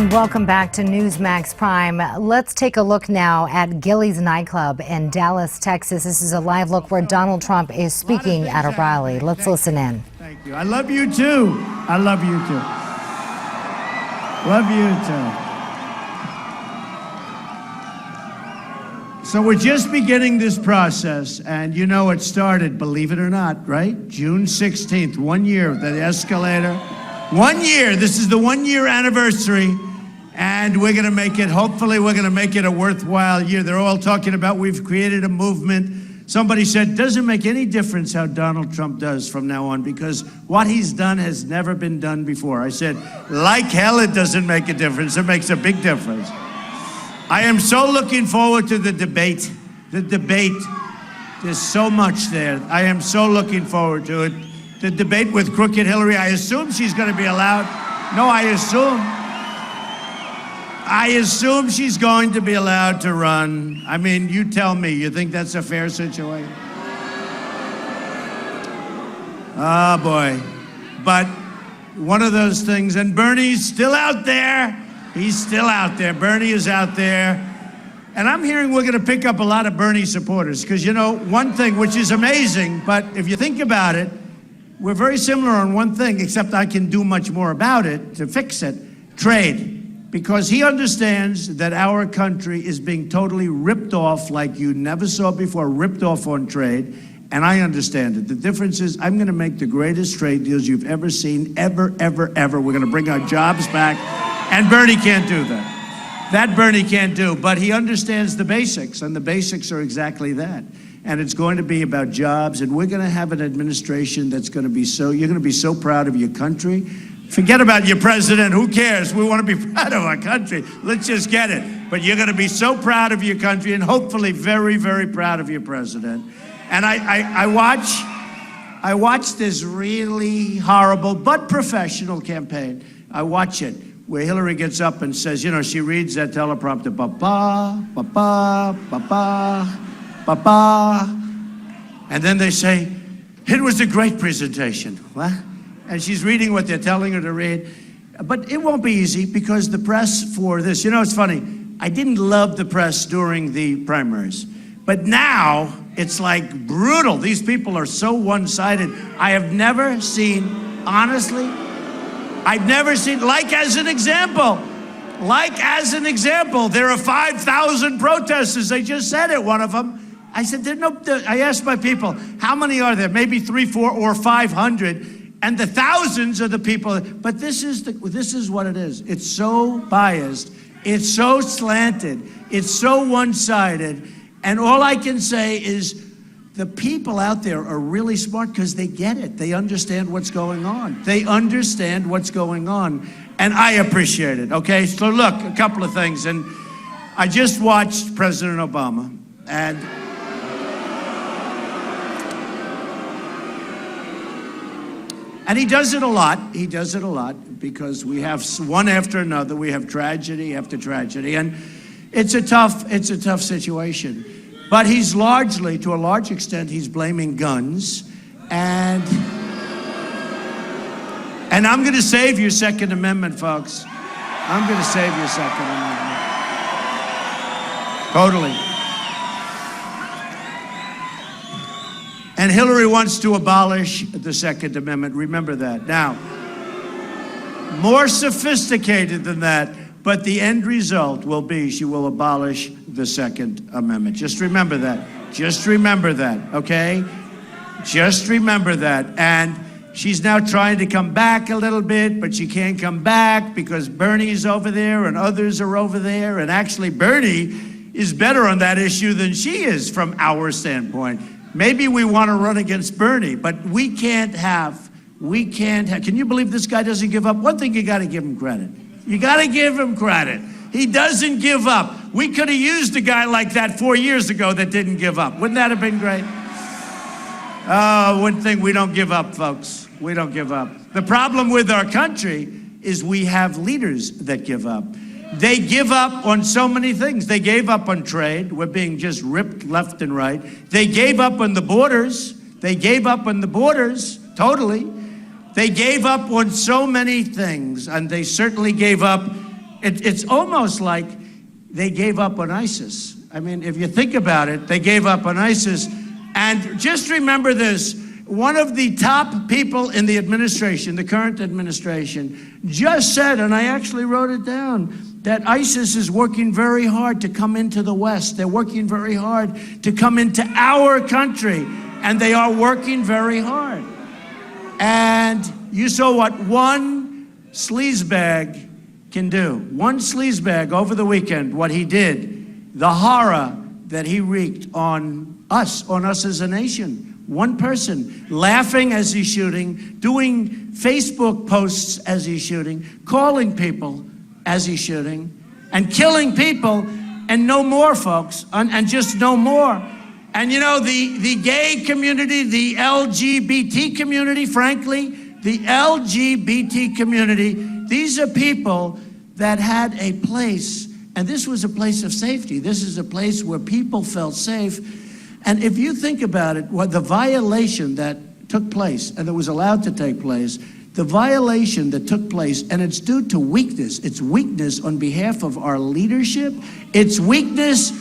And welcome back to Newsmax Prime. Let's take a look now at Gillies nightclub in Dallas, Texas. This is a live look where Donald Trump is speaking at a rally. Let's listen in. Thank you. I love you too. I love you too. Love you too. So we're just beginning this process, and you know it started, believe it or not, right? June 16th, 1 year of the escalator. 1 year, this is the 1 year anniversary, and we're gonna make it, hopefully we're gonna make it a worthwhile year. They're all talking about we've created a movement. Somebody said, doesn't make any difference how Donald Trump does from now on, because what he's done has never been done before. I said, like hell it doesn't make a difference, it makes a big difference. I am so looking forward to the debate. The debate, there's so much there. I am so looking forward to it. The debate with crooked Hillary, I assume she's going to be allowed. No, I assume she's going to be allowed to run. I mean, you tell me, you think that's a fair situation? Oh, boy. But one of those things, and Bernie's still out there. He's still out there. Bernie is out there. And I'm hearing we're going to pick up a lot of Bernie supporters, because, you know, one thing, which is amazing, but if you think about it, we're very similar on one thing, except I can do much more about it to fix it: trade. Because he understands that our country is being totally ripped off like you never saw before, ripped off on trade. And I understand it. The difference is I'm going to make the greatest trade deals you've ever seen, ever, ever, ever. We're going to bring our jobs back. And Bernie can't do that. That Bernie can't do. But he understands the basics, and the basics are exactly that. And it's going to be about jobs, and we're going to have an administration that's going to be you're going to be so proud of your country. Forget about your president, who cares? We want to be proud of our country. Let's just get it. But you're going to be so proud of your country, and hopefully very, very proud of your president. And I watch this really horrible but professional campaign. I watch it, where Hillary gets up and says, you know, she reads that teleprompter, ba-ba, ba-ba, ba-ba, ba-ba. And then they say, it was a great presentation. What? And she's reading what they're telling her to read. But it won't be easy, because the press for this, you know, it's funny. I didn't love the press during the primaries. But now it's like brutal. These people are so one-sided. I have never seen, honestly, I've never seen, like as an example, there are 5,000 protesters. They just said it, one of them. I said, I asked my people, how many are there? Maybe 300, 400, or 500. And the thousands are the people. But this is what it is. It's so biased. It's so slanted. It's so one-sided. And all I can say is the people out there are really smart, because they get it. They understand what's going on. They understand what's going on. And I appreciate it, okay? So look, a couple of things. And I just watched President Obama, and he does it a lot. He does it a lot, because we have one after another. We have tragedy after tragedy. And it's a tough situation. But he's largely, to a large extent, he's blaming guns. And I'm going to save your Second Amendment, folks. I'm going to save your Second Amendment. Totally. And Hillary wants to abolish the Second Amendment. Remember that. Now, more sophisticated than that, but the end result will be she will abolish the Second Amendment. Just remember that. Just remember that, okay? Just remember that. And she's now trying to come back a little bit, but she can't come back because Bernie's over there and others are over there. And actually, Bernie is better on that issue than she is from our standpoint. Maybe we want to run against Bernie, but we can't have, can you believe this guy doesn't give up? One thing, you got to give him credit. You got to give him credit. He doesn't give up. We could have used a guy like that 4 years ago that didn't give up. Wouldn't that have been great? One thing, we don't give up, folks. We don't give up. The problem with our country is we have leaders that give up. They give up on so many things. They gave up on trade. We're being just ripped left and right. They gave up on the borders. They gave up on the borders, totally. They gave up on so many things, and they certainly gave up It's almost like they gave up on ISIS. I mean, if you think about it, they gave up on ISIS. And just remember this, one of the top people in the administration, the current administration, just said, and I actually wrote it down, that ISIS is working very hard to come into the West. They're working very hard to come into our country, and they are working very hard. And you saw what one sleazebag can do. One sleazebag over the weekend, what he did, the horror that he wreaked on us as a nation. One person laughing as he's shooting, doing Facebook posts as he's shooting, calling people as he's shooting, and killing people, and no more, folks, and just no more. And you know, the gay community, the LGBT community, frankly, the LGBT community, these are people that had a place, and this was a place of safety. This is a place where people felt safe. And if you think about it, what the violation that took place and that was allowed to take place, the violation that took place, and it's due to weakness. It's weakness on behalf of our leadership. It's weakness.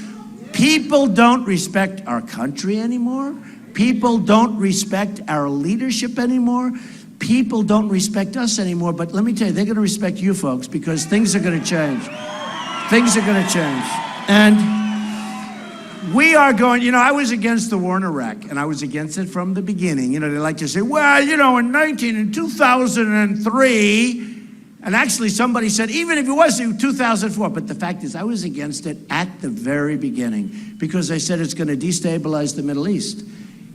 People don't respect our country anymore. People don't respect our leadership anymore. People don't respect us anymore. But let me tell you, they're going to respect you folks, because things are going to change. Things are going to change. And we are going, I was against the war in Iraq, and I was against it from the beginning. They like to say, well, in 2003, and actually somebody said, even if it was in 2004, but the fact is I was against it at the very beginning, because I said it's going to destabilize the Middle East.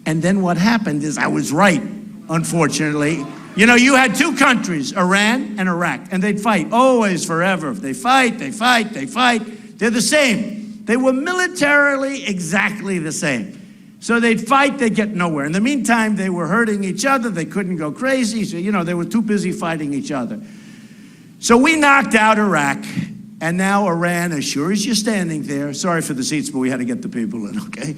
And then what happened is I was right, unfortunately. You had two countries, Iran and Iraq, and they'd fight always, forever. They fight. They're the same. They were militarily exactly the same. So they'd fight, they'd get nowhere. In the meantime, they were hurting each other. They couldn't go crazy. So, they were too busy fighting each other. So we knocked out Iraq, and now Iran, as sure as you're standing there, sorry for the seats, but we had to get the people in, okay?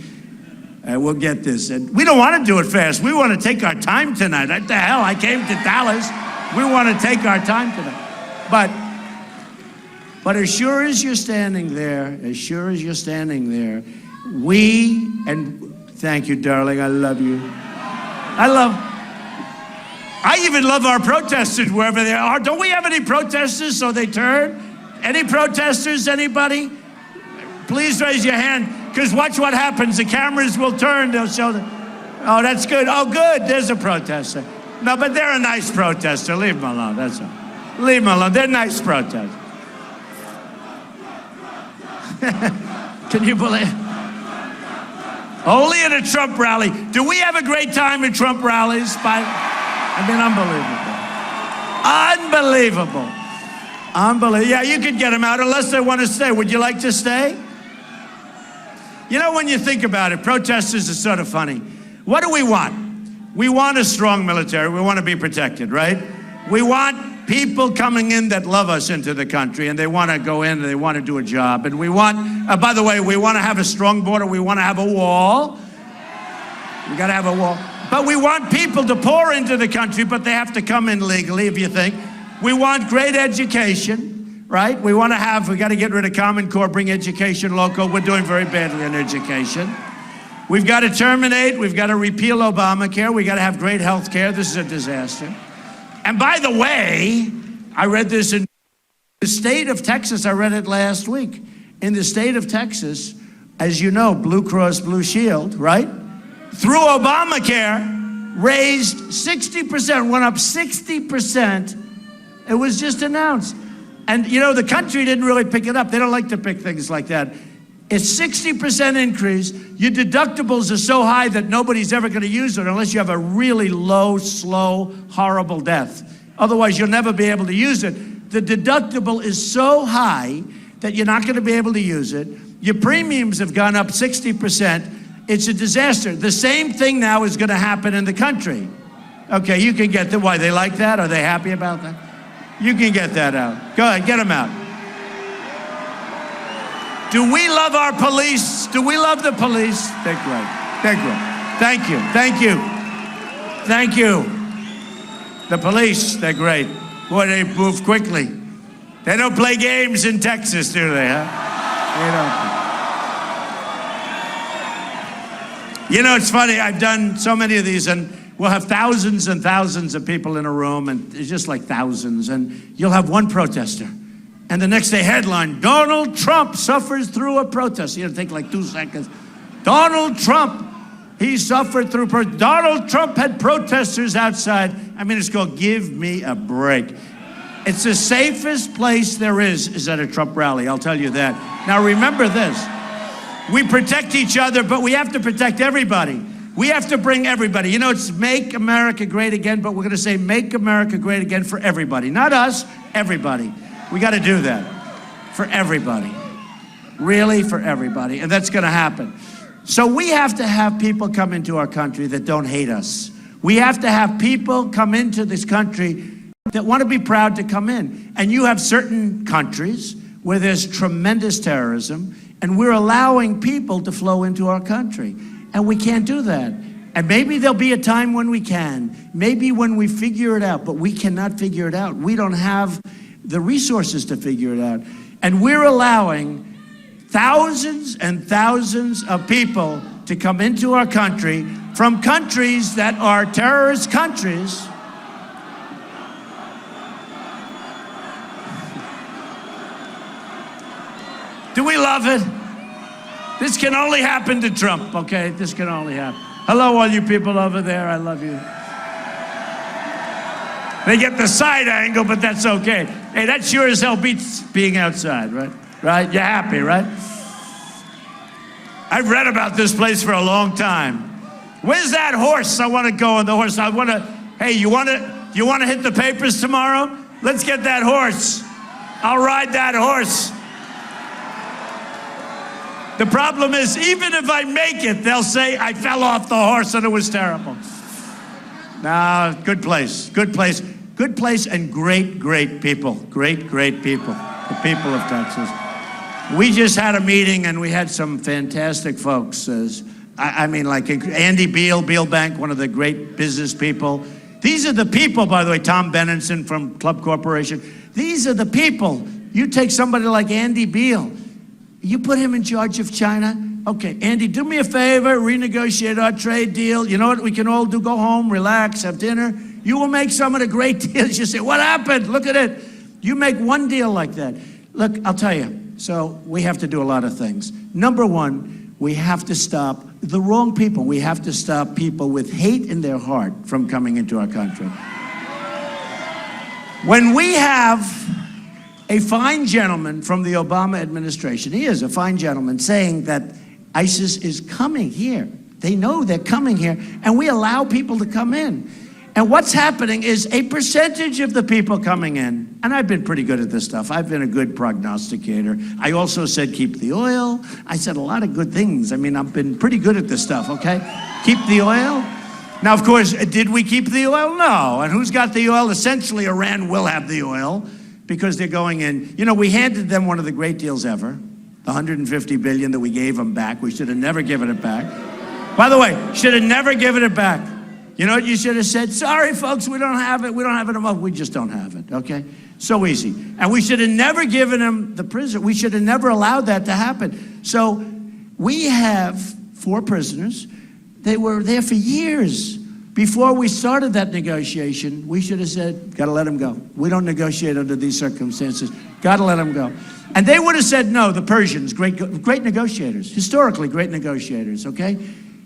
We'll get this. And we don't want to do it fast. We want to take our time tonight. What the hell? I came to Dallas. We want to take our time tonight. But as sure as you're standing there, and thank you, darling, I love you. I even love our protesters wherever they are. Don't we have any protesters so they turn? Any protesters, anybody? Please raise your hand, because watch what happens. The cameras will turn, they'll show them. Oh, that's good. Oh, good, there's a protester. No, but they're a nice protester. Leave them alone, that's all. Leave them alone, they're nice protesters. Can you believe it? Only at a Trump rally. Do we have a great time at Trump rallies? Unbelievable. Yeah, you could get them out unless they want to stay. Would you like to stay? When you think about it, protesters are sort of funny. What do we want? We want a strong military. We want to be protected, right? We want people coming in that love us into the country, and they want to go in and they want to do a job. And we want, by the way, we want to have a strong border. We want to have a wall. We got to have a wall. But we want people to pour into the country, but they have to come in legally, if you think. We want great education, right? We got to get rid of Common Core, bring education local. We're doing very badly in education. We've got to we've got to repeal Obamacare. We got to have great health care. This is a disaster. And by the way, I read this in the state of Texas. I read it last week. In the state of Texas, as you know, Blue Cross Blue Shield, right? Through Obamacare, raised 60%, went up 60%. It was just announced. And the country didn't really pick it up. They don't like to pick things like that. It's 60% increase. Your deductibles are so high that nobody's ever going to use it unless you have a really low, slow, horrible death. Otherwise, you'll never be able to use it. The deductible is so high that you're not going to be able to use it. Your premiums have gone up 60%. It's a disaster. The same thing now is going to happen in the country. Okay, you can get that. Why, they like that? Are they happy about that? You can get that out. Go ahead, get them out. Do we love our police? Do we love the police? They're great. They're great. Thank you. Thank you. Thank you. The police, they're great. Boy, they move quickly. They don't play games in Texas, do they, huh? They don't. You know, it's funny, I've done so many of these, and we'll have thousands and thousands of people in a room, and it's just like thousands, and you'll have one protester. And the next day headline, Donald Trump suffers through a protest. You know, take like 2 seconds. Donald Trump, he suffered through Donald Trump had protesters outside. I mean, it's called Give Me a Break. It's the safest place there is at a Trump rally, I'll tell you that. Now remember this, we protect each other, but we have to protect everybody. We have to bring everybody. You know, it's Make America Great Again, but we're gonna say Make America Great Again for everybody. Not us, everybody. We gotta do that for everybody. Really, for everybody, and that's gonna happen. So we have to have people come into our country that don't hate us. We have to have people come into this country that want to be proud to come in. And you have certain countries where there's tremendous terrorism, and we're allowing people to flow into our country. And we can't do that. And maybe there'll be a time when we can. Maybe when we figure it out, but we cannot figure it out. We don't have the resources to figure it out. And we're allowing thousands and thousands of people to come into our country from countries that are terrorist countries. Do we love it? This can only happen to Trump, okay? This can only happen. Hello, all you people over there, I love you. They get the side angle, but that's okay. Hey, that sure as hell beats being outside, right? Right? You're happy, right? I've read about this place for a long time. Where's that horse? I want to go on the horse. I want to, hey, you want to hit the papers tomorrow? Let's get that horse. I'll ride that horse. The problem is, even if I make it, they'll say I fell off the horse and it was terrible. No, good place, good place. Good place and great, great people. Great, great people. The people of Texas. We just had a meeting and we had some fantastic folks. I mean, like Andy Beal Bank, one of the great business people. These are the people, by the way, Tom Benenson from Club Corporation. These are the people. You take somebody like Andy Beal, you put him in charge of China. Okay, Andy, do me a favor, renegotiate our trade deal. You know what we can all do? Go home, relax, have dinner. You will make some of the great deals. You say, what happened? Look at it. You make one deal like that. Look, I'll tell you. So we have to do a lot of things. Number one, we have to stop the wrong people. We have to stop people with hate in their heart from coming into our country. When we have a fine gentleman from the Obama administration, he is a fine gentleman, saying that ISIS is coming here. They know they're coming here, and we allow people to come in. And what's happening is a percentage of the people coming in, and I've been pretty good at this stuff. I've been a good prognosticator. I also said keep the oil. I said a lot of good things. I mean, I've been pretty good at this stuff, okay? Keep the oil. Now, of course, did we keep the oil? No. And who's got the oil? Essentially, Iran will have the oil because they're going in. You know, we handed them one of the great deals ever, the $150 billion that we gave them back. We should have never given it back. By the way, should have never given it back. You know what you should have said? Sorry, folks, we don't have it. We don't have it enough. We just don't have it, okay? So easy. And we should have never given them the prison. We should have never allowed that to happen. So we have 4 prisoners. They were there for years. Before we started that negotiation, we should have said, gotta let them go. We don't negotiate under these circumstances. Gotta let them go. And they would have said no, the Persians, great negotiators, historically great negotiators, okay?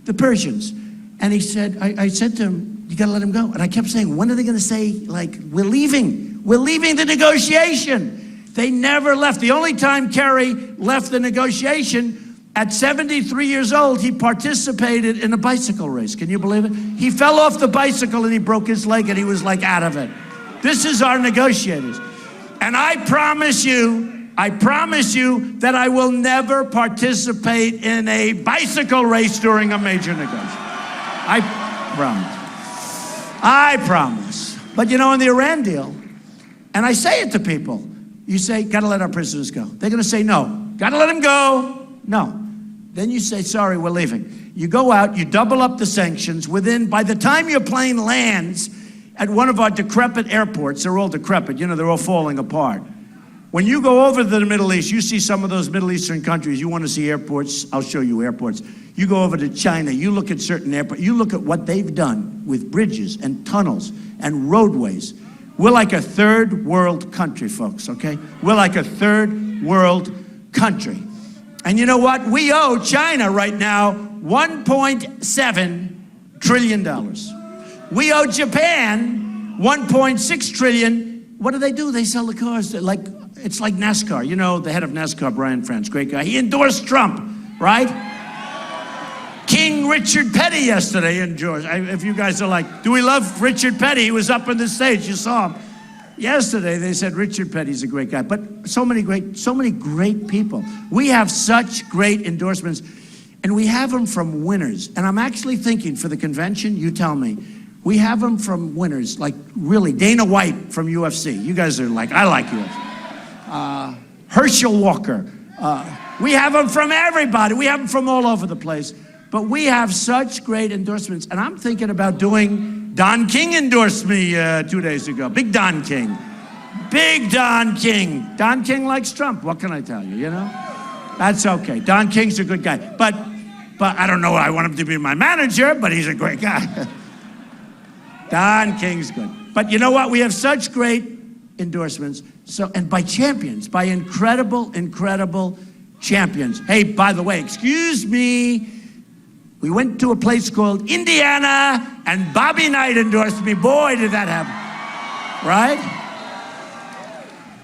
The Persians. And he said, I said to him, you gotta let him go. And I kept saying, when are they gonna say, like, we're leaving the negotiation? They never left. The only time Kerry left the negotiation, at 73 years old, he participated in a bicycle race. Can you believe it? He fell off the bicycle and he broke his leg and he was like out of it. This is our negotiators. And I promise you that I will never participate in a bicycle race during a major negotiation. I promise. But you know, in the Iran deal, and I say it to people, you say, gotta let our prisoners go. They're gonna say no. Gotta let them go. No. Then you say, sorry, we're leaving. You go out, you double up the sanctions. By the time your plane lands at one of our decrepit airports, they're all decrepit, you know, they're all falling apart. When you go over to the Middle East, you see some of those Middle Eastern countries, you want to see airports, I'll show you airports. You go over to China, you look at certain airports, you look at what they've done with bridges and tunnels and roadways. We're like a third world country, folks, okay? We're like a third world country. And you know what? We owe China right now $1.7 trillion. We owe Japan $1.6 trillion. What do? They sell the cars. It's like NASCAR. You know, the head of NASCAR, Brian France, great guy. He endorsed Trump, right? King Richard Petty yesterday endorsed. If you guys are like, do we love Richard Petty? He was up on the stage. You saw him. Yesterday, they said Richard Petty's a great guy. But so many great people. We have such great endorsements. And we have them from winners. And I'm actually thinking for the convention, you tell me, we have them from winners, like really, Dana White from UFC. You guys are like, I like UFC. Herschel Walker. We have them from everybody. We have them from all over the place. But we have such great endorsements. And I'm thinking about doing, Don King endorsed me 2 days ago. Big Don King. Big Don King. Don King likes Trump. What can I tell you, you know? That's okay. Don King's a good guy. But I don't know, I want him to be my manager, but he's a great guy. Don King's good. But you know what? We have such great endorsements. And by champions, by incredible champions. Hey, by the way, excuse me. We went to a place called Indiana, and Bobby Knight endorsed me. Boy, did that happen. Right?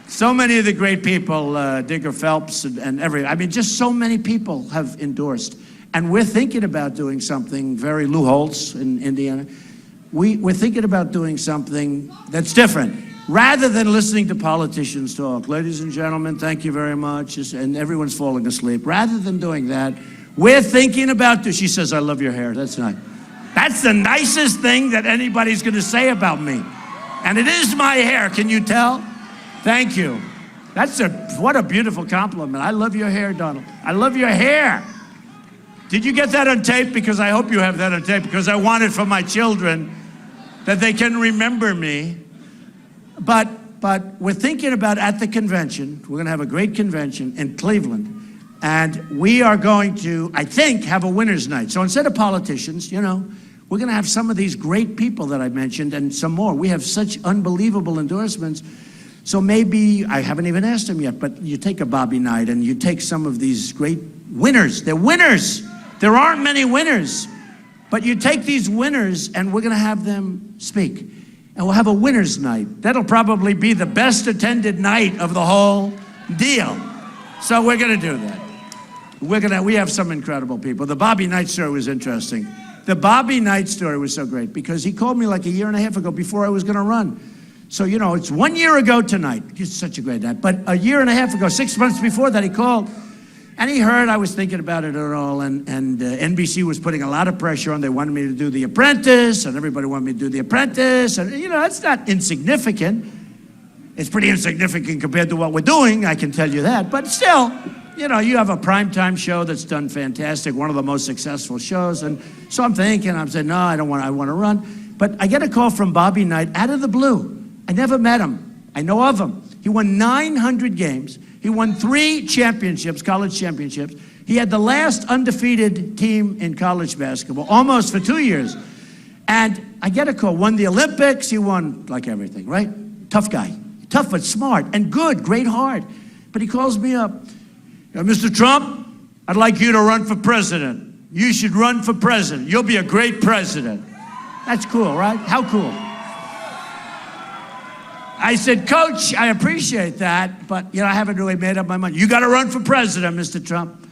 So many of the great people, Digger Phelps and just so many people have endorsed. And we're thinking about doing something Lou Holtz in Indiana. We're thinking about doing something that's different. Rather than listening to politicians talk, ladies and gentlemen, thank you very much, and everyone's falling asleep. Rather than doing that, we're thinking about this. She says, I love your hair. That's nice. That's the nicest thing that anybody's going to say about me. And it is my hair. Can you tell? Thank you. What a beautiful compliment. I love your hair, Donald. I love your hair. Did you get that on tape? Because I hope you have that on tape, because I want it for my children, that they can remember me. But we're thinking about, at the convention, we're going to have a great convention in Cleveland, and we are going to, I think, have a winner's night. So instead of politicians, you know, we're going to have some of these great people that I mentioned and some more. We have such unbelievable endorsements. So maybe, I haven't even asked them yet, but you take a Bobby Knight and you take some of these great winners. They're winners. There aren't many winners. But you take these winners and we're going to have them speak. And we'll have a winner's night. That'll probably be the best attended night of the whole deal. So we're going to do that. We have some incredible people. The Bobby Knight story was interesting. The Bobby Knight story was so great because he called me like a year and a half ago before I was going to run. So, you know, it's 1 year ago tonight. It's such a great night. But a year and a half ago, 6 months before that, he called. And he heard I was thinking about it at all. And NBC was putting a lot of pressure on. They wanted me to do The Apprentice. And everybody wanted me to do The Apprentice. And, you know, that's not insignificant. It's pretty insignificant compared to what we're doing, I can tell you that. But still, you know, you have a primetime show that's done fantastic, one of the most successful shows. And so I'm saying, no, I want to run. But I get a call from Bobby Knight out of the blue. I never met him. I know of him. He won 900 games. He won 3 championships, college championships. He had the last undefeated team in college basketball, almost for 2 years. And I get a call, won the Olympics. He won like everything, right? Tough guy. Tough but smart and good, great heart. But he calls me up. Mr. Trump, I'd like you to run for president. You should run for president. You'll be a great president. That's cool, right? How cool? I said, Coach, I appreciate that, but you know, I haven't really made up my mind. You got to run for president, Mr. Trump.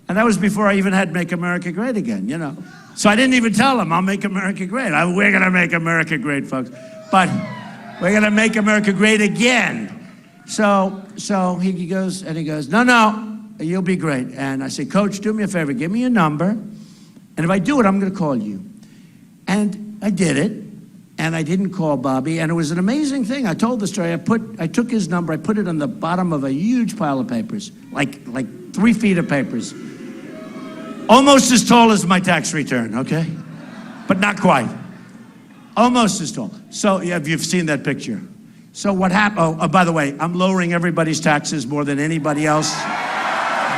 And that was before I even had Make America Great Again, you know. So I didn't even tell him I'll make America great. We're going to make America great, folks. But we're going to make America great again. So he goes, no, you'll be great. And I said, Coach, do me a favor, give me a number. And if I do it, I'm going to call you. And I did it. And I didn't call Bobby, and it was an amazing thing. I told the story. I took his number, I put it on the bottom of a huge pile of papers, like 3 feet of papers. Almost as tall as my tax return, okay? But not quite. Almost as tall. So, yeah, you've seen that picture. So what happened? Oh, by the way, I'm lowering everybody's taxes more than anybody else.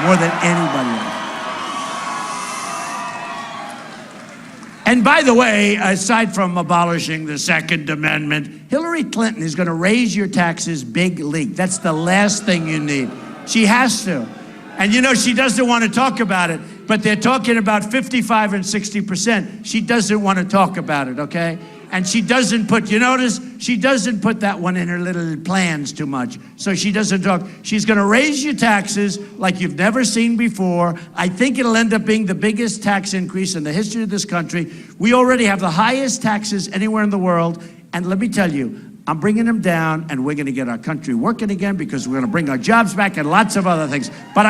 More than anybody else. And by the way, aside from abolishing the Second Amendment, Hillary Clinton is going to raise your taxes big league. That's the last thing you need. She has to. And you know, she doesn't want to talk about it, but they're talking about 55 and 60%. She doesn't want to talk about it, okay? And she doesn't put, you notice, she doesn't put that one in her little plans too much. So she doesn't talk. She's going to raise your taxes like you've never seen before. I think it'll end up being the biggest tax increase in the history of this country. We already have the highest taxes anywhere in the world. And let me tell you, I'm bringing them down, and we're going to get our country working again because we're going to bring our jobs back and lots of other things. But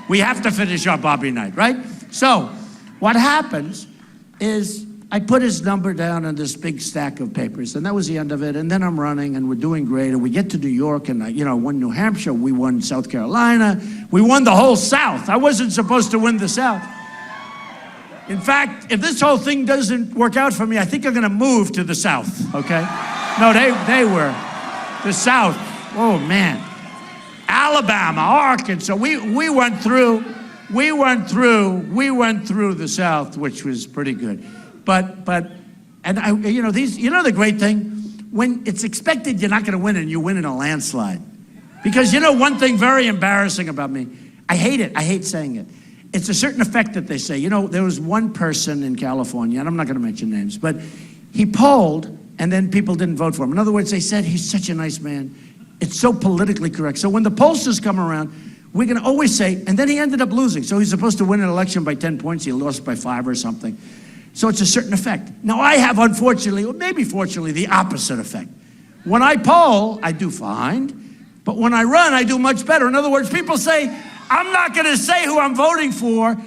we have to finish our Bobby night, right? So what happens is I put his number down on this big stack of papers, and that was the end of it. And then I'm running, and we're doing great. And we get to New York, and I won New Hampshire. We won South Carolina. We won the whole South. I wasn't supposed to win the South. In fact, if this whole thing doesn't work out for me, I think I'm going to move to the South, okay? No, they were. The South. Oh, man. Alabama, Arkansas. We went through the South, which was pretty good. But the great thing, when it's expected you're not going to win and you win in a landslide. Because one thing very embarrassing about me, I hate it. I hate saying it. It's a certain effect that they say. There was one person in California, and I'm not going to mention names, but he polled, and then people didn't vote for him. In other words, they said, he's such a nice man. It's so politically correct. So when the pollsters come around, we're going to always say, and then he ended up losing. So he's supposed to win an election by 10 points. He lost by 5 or something. So it's a certain effect. Now, I have, unfortunately, or maybe fortunately, the opposite effect. When I poll, I do fine. But when I run, I do much better. In other words, people say, I'm not going to say who I'm voting for.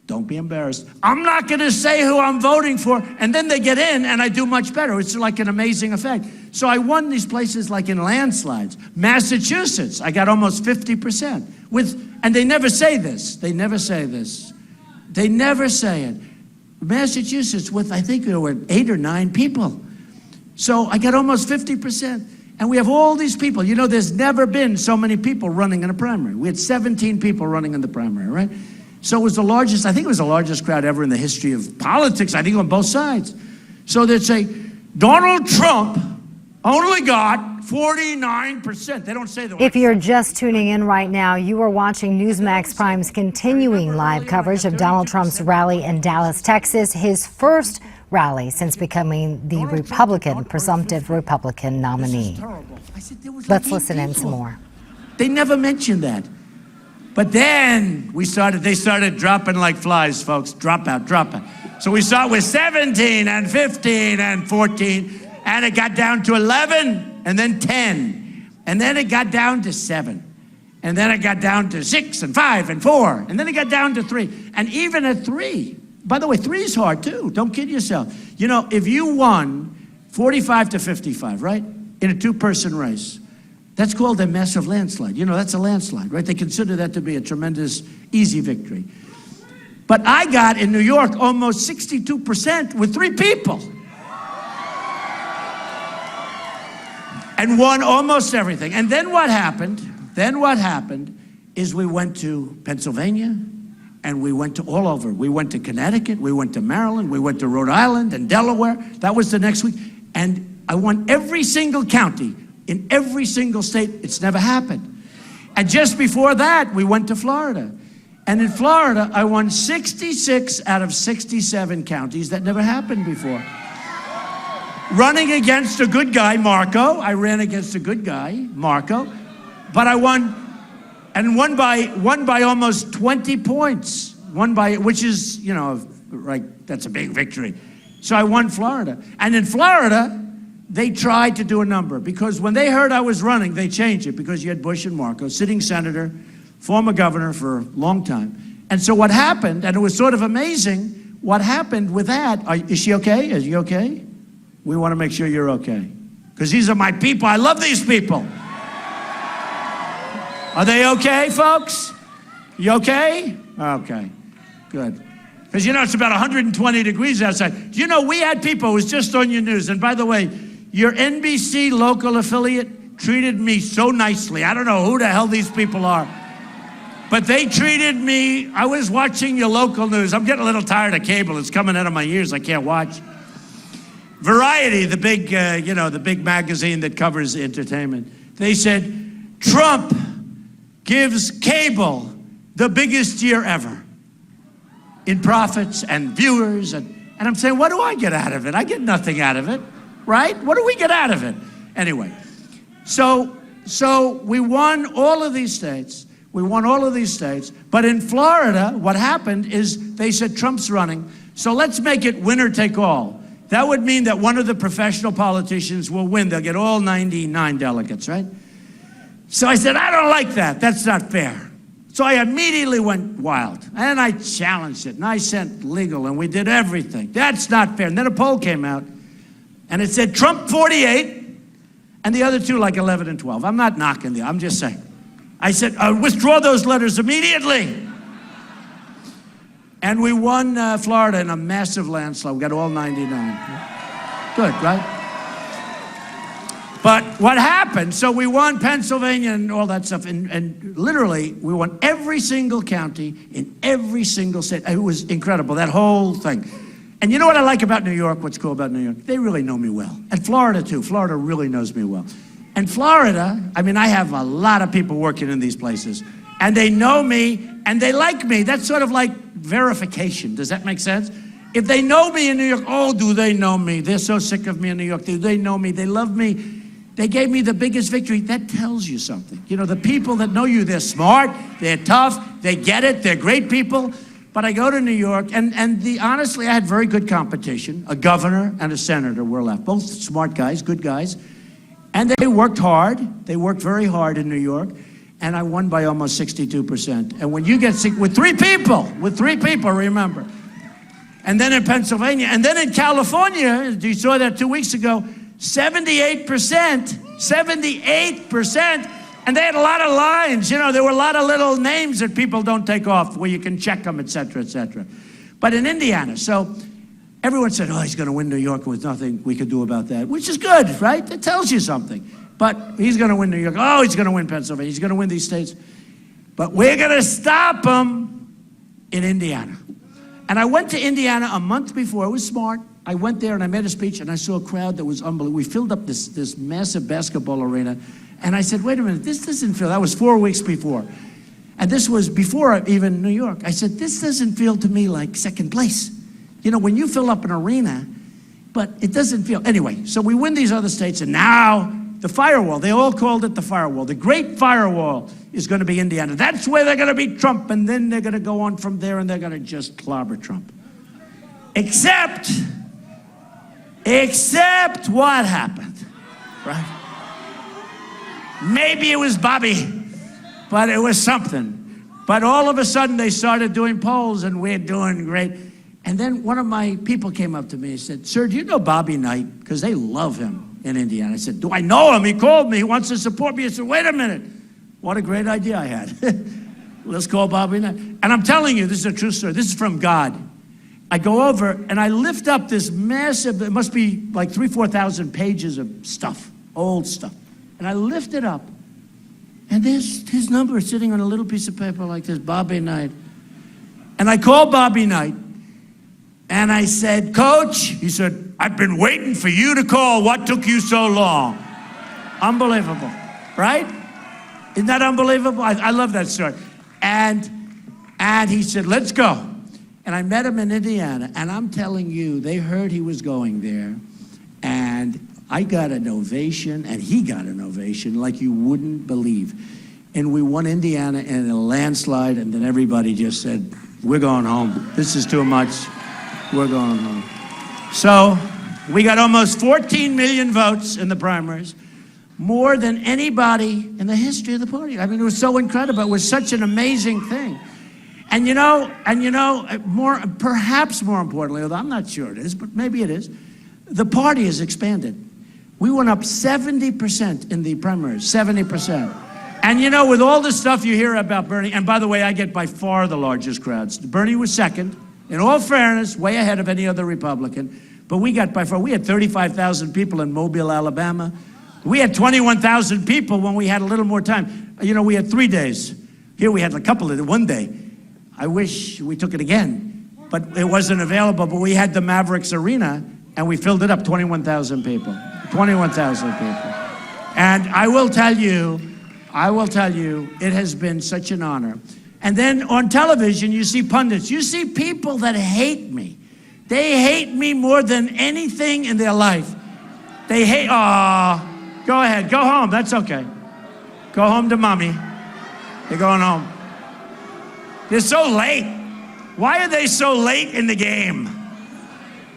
Don't be embarrassed. I'm not going to say who I'm voting for. And then they get in, and I do much better. It's like an amazing effect. So I won these places like in landslides. Massachusetts, I got almost 50%. And they never say this. They never say this. They never say it. Massachusetts with, I think there were 8 or 9 people. So I got almost 50%. And we have all these people. There's never been so many people running in a primary. We had 17 people running in the primary, right? So it was the largest, I think it was the largest crowd ever in the history of politics, I think on both sides. So they'd say, Donald Trump only got 49%. They don't say that. If you're just tuning in right now, you are watching Newsmax Prime's continuing live coverage of Donald Trump's rally in Dallas, Texas, his first rally since becoming the presumptive Republican nominee. Let's listen in some more. They never mentioned that. But then they started dropping like flies, folks. Drop out. So we saw it with 17 and 15 and 14, and it got down to 11 and then 10. And then it got down to 7. And then it got down to 6 and 5 and 4. And then it got down to 3. And even at 3, by the way, 3 is hard too. Don't kid yourself. If you won 45 to 55, right, in a 2-person race, that's called a massive landslide. That's a landslide, right? They consider that to be a tremendous, easy victory. But I got in New York almost 62% with 3 people. And won almost everything. And then what happened is we went to Pennsylvania, and we went to all over. We went to Connecticut, we went to Maryland, we went to Rhode Island and Delaware. That was the next week. And I won every single county in every single state. It's never happened. And just before that, we went to Florida. And in Florida, I won 66 out of 67 counties. That never happened before. Running against a good guy, Marco. I ran against a good guy, Marco. But I won, and won by almost 20 points. Which is, that's a big victory. So I won Florida. And in Florida, they tried to do a number, because when they heard I was running, they changed it, because you had Bush and Marco, sitting senator, former governor for a long time. And so what happened, and it was sort of amazing, what happened with that, is she okay? Is you okay? We want to make sure you're okay. Because these are my people. I love these people. Are they okay, folks? You okay? Okay, good. Because it's about 120 degrees outside. We had people, it was just on your news. And by the way, your NBC local affiliate treated me so nicely. I don't know who the hell these people are, but they treated me. I was watching your local news. I'm getting a little tired of cable. It's coming out of my ears. I can't watch. Variety, the big, the big magazine that covers entertainment. They said, Trump gives cable the biggest year ever in profits and viewers. And I'm saying, what do I get out of it? I get nothing out of it, right? What do we get out of it? Anyway, so we won all of these states. We won all of these states. But in Florida, what happened is they said Trump's running, so let's make it winner take all. That would mean that one of the professional politicians will win. They'll get all 99 delegates, right? So I said, I don't like that. That's not fair. So I immediately went wild, and I challenged it, and I sent legal, and we did everything. That's not fair. And then a poll came out, and it said Trump 48, and the other two like 11 and 12. I'm not knocking them. I'm just saying. I said, withdraw those letters immediately. And we won Florida in a massive landslide. We got all 99. Good, right? But what happened, so we won Pennsylvania and all that stuff, and literally we won every single county in every single state. It was incredible, that whole thing. And you know what I like about New York, what's cool about New York? They really know me well. And Florida too, Florida really knows me well. And Florida, I mean, I have a lot of people working in these places, and they know me, and they like me. That's sort of like verification. Does that make sense? If they know me in New York, oh, do they know me? They're so sick of me in New York. Do they know me? They love me. They gave me the biggest victory. That tells you something. You know, the people that know you, they're smart, they're tough, they get it, they're great people. But I go to New York, and honestly, I had very good competition. A governor and a senator were left. Both smart guys, good guys. And they worked hard. They worked very hard in New York. And I won by almost 62%. And when you get sick with three people, remember. And then in Pennsylvania, and then in California, you saw that 2 weeks ago, 78%, and they had a lot of lines. You know, there were a lot of little names that people don't take off where you can check them, et cetera, et cetera. But in Indiana, so everyone said, oh, he's going to win New York, and there's nothing we could do about that, which is good, right? That tells you something. But he's going to win New York. Oh, he's going to win Pennsylvania. He's going to win these states. But we're going to stop him in Indiana. And I went to Indiana a month before. It was smart. I went there and I made a speech, and I saw a crowd that was unbelievable. We filled up this massive basketball arena, and I said, wait a minute, this doesn't feel, that was 4 weeks before. And this was before even New York. I said, this doesn't feel to me like second place. You know, when you fill up an arena, but it doesn't feel, anyway, so we win these other states, and now the firewall, they all called it the firewall. The great firewall is going to be Indiana. That's where they're going to beat Trump, and then they're going to go on from there, and they're going to just clobber Trump. Except what happened, right? Maybe it was Bobby, but it was something. But all of a sudden, they started doing polls, and we're doing great. And then one of my people came up to me and said, sir, do you know Bobby Knight? Because they love him in Indiana. I said, do I know him? He called me. He wants to support me. I said, wait a minute. What a great idea I had. Let's call Bobby Knight. And I'm telling you, this is a true story. This is from God. I go over and I lift up this massive, it must be like 4,000 pages of stuff, old stuff. And I lift it up, and there's his number sitting on a little piece of paper like this, Bobby Knight. And I called Bobby Knight, and I said, Coach, he said, I've been waiting for you to call. What took you so long? Unbelievable, right? Isn't that unbelievable? I love that story. And he said, let's go. And I met him in Indiana, and I'm telling you, they heard he was going there, and I got an ovation, and he got an ovation like you wouldn't believe. And we won Indiana in a landslide, and then everybody just said, we're going home. This is too much. We're going home. So we got almost 14 million votes in the primaries, more than anybody in the history of the party. I mean, it was so incredible. It was such an amazing thing. And perhaps more importantly, although I'm not sure it is, but maybe it is, the party has expanded. We went up 70% in the primaries, 70%. And you know, with all the stuff you hear about Bernie, and by the way, I get by far the largest crowds. Bernie was second, in all fairness, way ahead of any other Republican. But we got by far, we had 35,000 people in Mobile, Alabama. We had 21,000 people when we had a little more time. You know, we had 3 days. Here we had a couple of, one day. I wish we took it again, but it wasn't available. But we had the Mavericks Arena, and we filled it up, 21,000 people. 21,000 people. And I will tell you, it has been such an honor. And then on television, you see pundits. You see people that hate me. They hate me more than anything in their life. They hate, go ahead, go home, that's okay. Go home to mommy. They're going home. They're so late. Why are they so late in the game?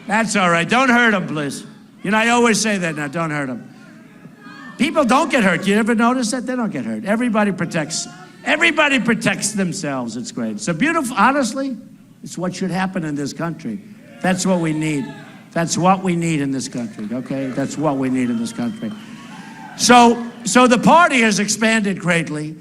That's all right, don't hurt them, please. You know, I always say that now, don't hurt them. People don't get hurt. You ever notice that? They don't get hurt. Everybody protects themselves. It's great. So beautiful, honestly, it's what should happen in this country. That's what we need. That's what we need in this country, okay? That's what we need in this country. So the party has expanded greatly,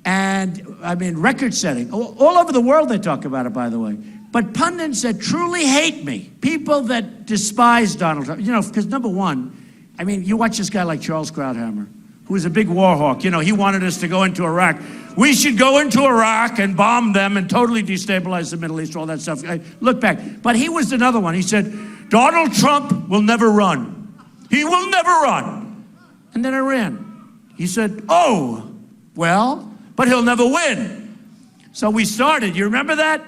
and I mean, record-setting. All over the world they talk about it, by the way. But pundits that truly hate me, people that despise Donald Trump, you know, because number one, I mean, you watch this guy like Charles Krauthammer, who was a big war hawk. You know, he wanted us to go into Iraq. We should go into Iraq and bomb them and totally destabilize the Middle East, all that stuff. Look back. But he was another one. He said, Donald Trump will never run. He will never run. And then I ran. He said, oh, well, but he'll never win. So we started. You remember that?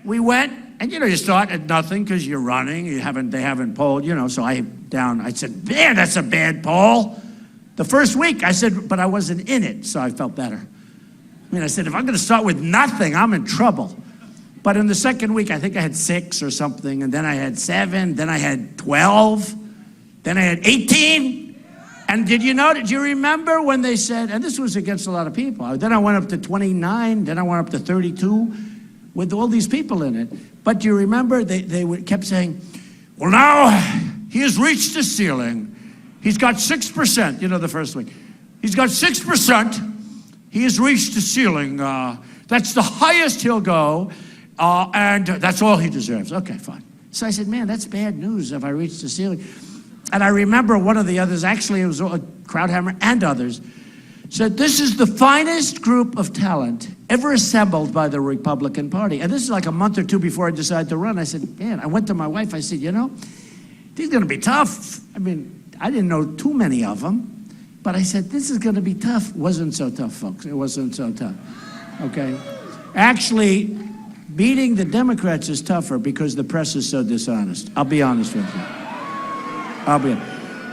We went, and you know, you start at nothing because you're running. They haven't polled, you know. So I said, man, that's a bad poll. The first week I said, but I wasn't in it, so I felt better. I mean, I said, if I'm going to start with nothing, I'm in trouble. But in the second week, I think I had 6 or something, and then I had 7, then I had 12, then I had 18. And did you remember when they said, and this was against a lot of people, then I went up to 29, then I went up to 32 with all these people in it. But do you remember they kept saying, well, now he has reached the ceiling. He's got 6%, you know, the first week. He's got 6%. He has reached the ceiling. That's the highest he'll go, and that's all he deserves. Okay, fine. So I said, man, that's bad news if I reach the ceiling. And I remember one of the others, actually it was Krauthammer and others, said this is the finest group of talent ever assembled by the Republican Party. And this is like a month or two before I decided to run. I said, man, I went to my wife, I said, you know, these are going to be tough. I mean, I didn't know too many of them. But I said, this is going to be tough. Wasn't so tough, folks. It wasn't so tough, okay? Actually, beating the Democrats is tougher because the press is so dishonest. I'll be honest with you.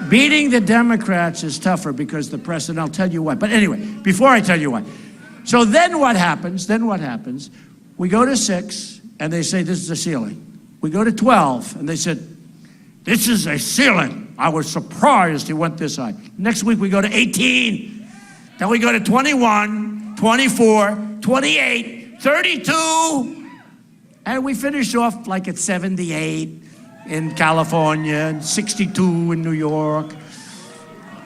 Beating the Democrats is tougher because the press, and I'll tell you why. But anyway, before I tell you why. So then what happens? We go to 6, and they say this is a ceiling. We go to 12, and they said, this is a ceiling. I was surprised he went this high. Next week, we go to 18. Then we go to 21, 24, 28, 32. And we finish off like at 78 in California and 62 in New York.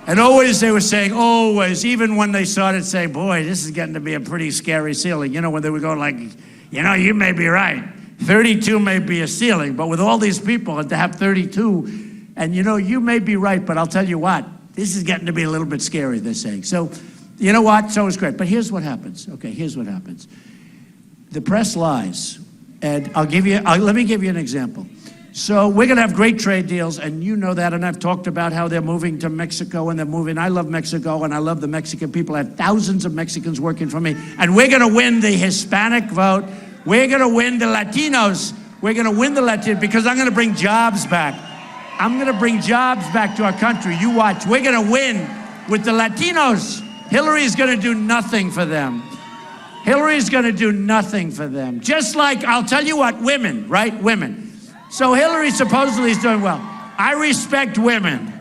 And always they were saying, always, even when they started saying, boy, this is getting to be a pretty scary ceiling. You know, when they would go like, you know, you may be right. 32 may be a ceiling, but with all these people, and to have 32, and you know, you may be right, but I'll tell you what, this is getting to be a little bit scary, they're saying. So, you know what? So it's great. But here's what happens. Okay, here's what happens. The press lies. And let me give you an example. So we're going to have great trade deals, and you know that, and I've talked about how they're moving to Mexico, and they're moving. I love Mexico, and I love the Mexican people. I have thousands of Mexicans working for me, and we're going to win the Hispanic vote. We're going to win the Latinos. We're going to win the Latinos because I'm going to bring jobs back. I'm going to bring jobs back to our country. You watch. We're going to win with the Latinos. Hillary's going to do nothing for them. Hillary's going to do nothing for them. Just like, I'll tell you what, women, right? Women. So Hillary supposedly is doing well. I respect women,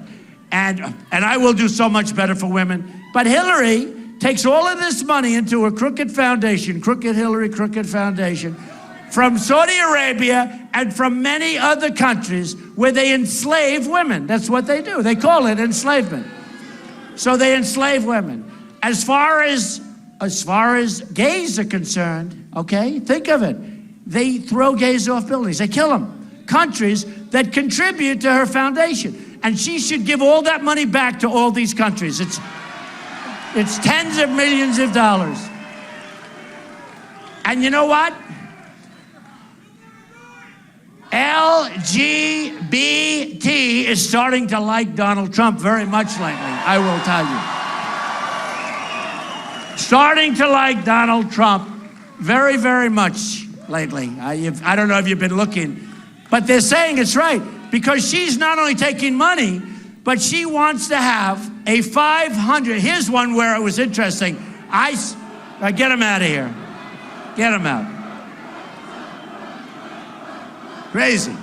and I will do so much better for women. But Hillary takes all of this money into a crooked foundation, Crooked Hillary, Crooked Foundation, from Saudi Arabia and from many other countries where they enslave women. That's what they do. They call it enslavement. So they enslave women. As far as gays are concerned, okay, think of it. They throw gays off buildings. They kill them. countries that contribute to her foundation. And she should give all that money back to all these countries. It's tens of millions of dollars. And you know what? LGBT is starting to like Donald Trump very much lately, I will tell you. Starting to like Donald Trump very, very much lately. I don't know if you've been looking, but they're saying it's right, because she's not only taking money, but she wants to have a 500. Here's one where it was interesting. Get him out of here. Get him out. Crazy.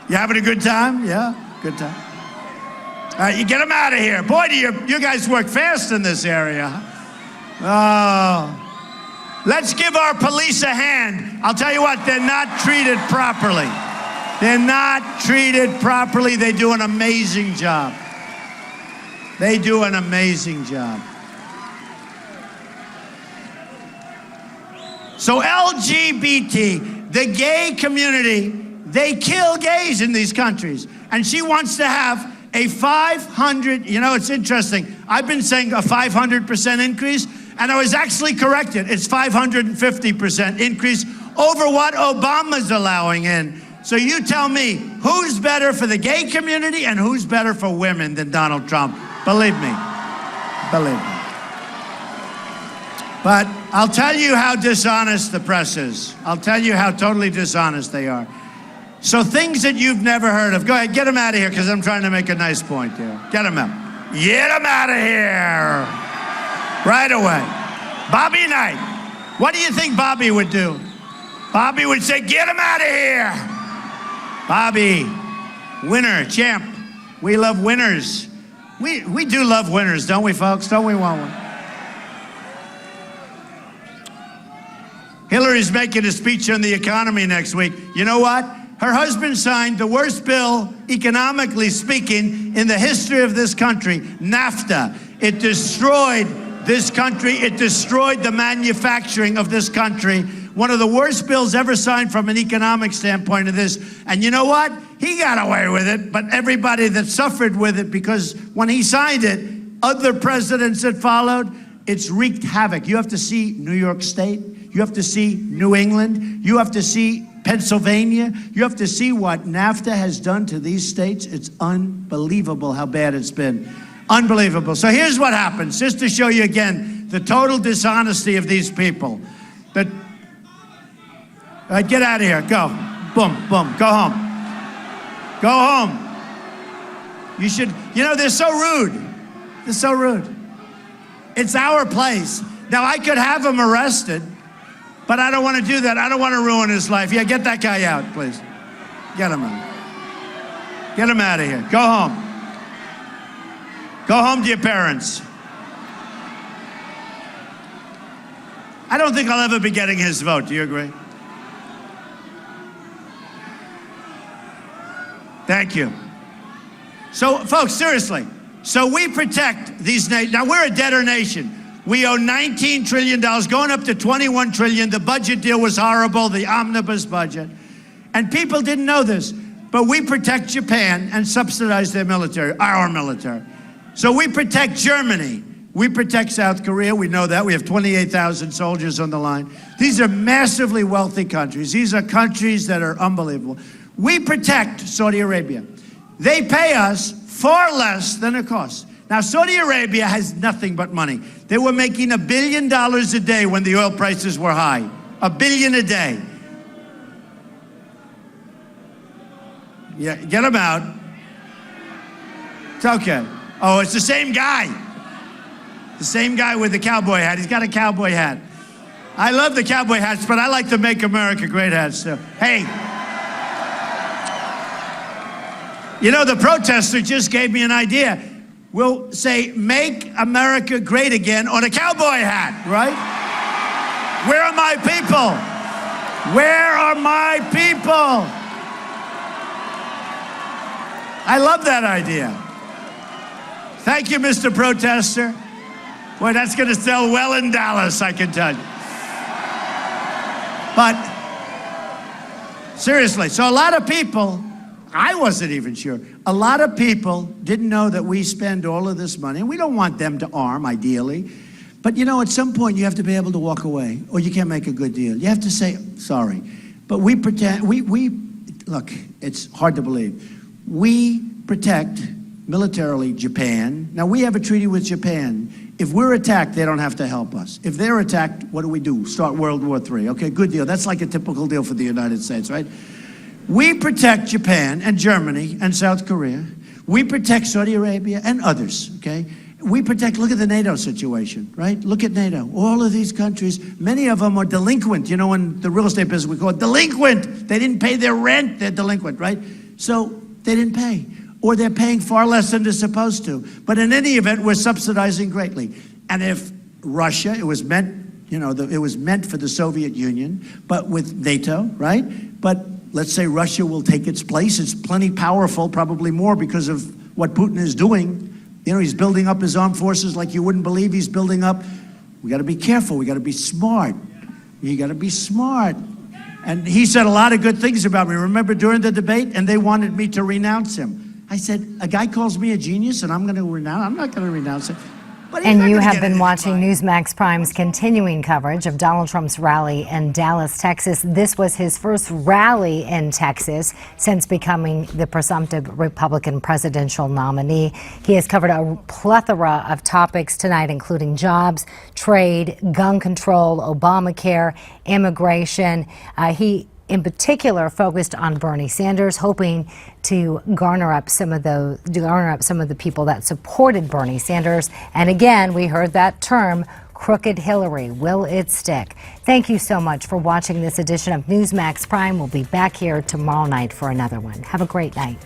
You having a good time? Yeah, good time. All right, you get them out of here. Boy, do you guys work fast in this area. Oh. Let's give our police a hand. I'll tell you what, they're not treated properly. They're not treated properly. They do an amazing job. They do an amazing job. So LGBT, the gay community, they kill gays in these countries. And she wants to have a 500, it's interesting. I've been saying a 500% increase, and I was actually corrected. It's 550% increase over what Obama's allowing in. So you tell me, who's better for the gay community and who's better for women than Donald Trump? Believe me. Believe me. But I'll tell you how dishonest the press is. I'll tell you how totally dishonest they are. So things that you've never heard of. Go ahead, get them out of here, because I'm trying to make a nice point here. Get them out. Get them out of here. Right away. Bobby Knight. What do you think Bobby would do? Bobby would say, get him out of here. Bobby, winner, champ. We love winners. We do love winners, don't we, folks? Don't we want one? Hillary's making a speech on the economy next week. You know what? Her husband signed the worst bill, economically speaking, in the history of this country, NAFTA. It destroyed this country. It destroyed the manufacturing of this country. One of the worst bills ever signed from an economic standpoint of this. And you know what? He got away with it, but everybody that suffered with it, because when he signed it, other presidents that followed, it's wreaked havoc. You have to see New York State. You have to see New England. You have to see Pennsylvania. You have to see what NAFTA has done to these states. It's unbelievable how bad it's been. Unbelievable. So here's what happens, just to show you again the total dishonesty of these people. All right, get out of here. Go. Boom, boom. Go home. Go home. You should, they're so rude. They're so rude. It's our place. Now, I could have him arrested, but I don't want to do that. I don't want to ruin his life. Yeah, get that guy out, please. Get him out. Get him out of here. Go home. Go home to your parents. I don't think I'll ever be getting his vote. Do you agree? Thank you. So, folks, seriously. So we protect these nations. Now, we're a debtor nation. We owe $19 trillion, going up to $21 trillion. The budget deal was horrible, the omnibus budget. And people didn't know this, but we protect Japan and subsidize their military, our military. So we protect Germany. We protect South Korea. We know that. We have 28,000 soldiers on the line. These are massively wealthy countries. These are countries that are unbelievable. We protect Saudi Arabia. They pay us far less than it costs. Now, Saudi Arabia has nothing but money. They were making $1 billion a day when the oil prices were high. $1 billion a day. Yeah, get them out. It's okay. Oh, it's the same guy. The same guy with the cowboy hat. He's got a cowboy hat. I love the cowboy hats, but I like the Make America Great hats too. Hey. The protester just gave me an idea. We'll say, make America great again on a cowboy hat, right? Where are my people? Where are my people? I love that idea. Thank you, Mr. Protester. Boy, that's going to sell well in Dallas, I can tell you. But Seriously. So a lot of people, I wasn't even sure. A lot of people didn't know that we spend all of this money, and we don't want them to arm, ideally. But you know, at some point you have to be able to walk away, or you can't make a good deal. You have to say, sorry. But we pretend, look, it's hard to believe. We protect militarily Japan. Now, we have a treaty with Japan. If we're attacked, they don't have to help us. If they're attacked, what do? Start World War III. Okay, good deal. That's like a typical deal for the United States, right? We protect Japan and Germany and South Korea. We protect Saudi Arabia and others, okay? We protect, look at the NATO situation, right? Look at NATO. All of these countries, many of them are delinquent. You know, in the real estate business, we call it delinquent. They didn't pay their rent, they're delinquent, right? So they didn't pay, or they're paying far less than they're supposed to. But in any event, we're subsidizing greatly. And if Russia, it was meant, you know, it was meant for the Soviet Union, but with NATO, right? But let's say Russia will take its place. It's plenty powerful, probably more because of what Putin is doing. You know, he's building up his armed forces like you wouldn't believe he's building up. We got to be careful. We got to be smart. You got to be smart. And he said a lot of good things about me. Remember during the debate, and they wanted me to renounce him. I said, a guy calls me a genius, and I'm going to renounce. I'm not going to renounce him. And you have been watching Newsmax Prime's continuing coverage of Donald Trump's rally in Dallas, Texas. This was his first rally in Texas since becoming the presumptive Republican presidential nominee. He has covered a plethora of topics tonight, including jobs, trade, gun control, Obamacare, immigration. He in particular focused on Bernie Sanders, hoping to garner up some of the people that supported Bernie Sanders. And again, we heard that term, crooked Hillary. Will it stick? Thank you so much for watching this edition of Newsmax Prime. We'll be back here tomorrow night for another one. Have a great night.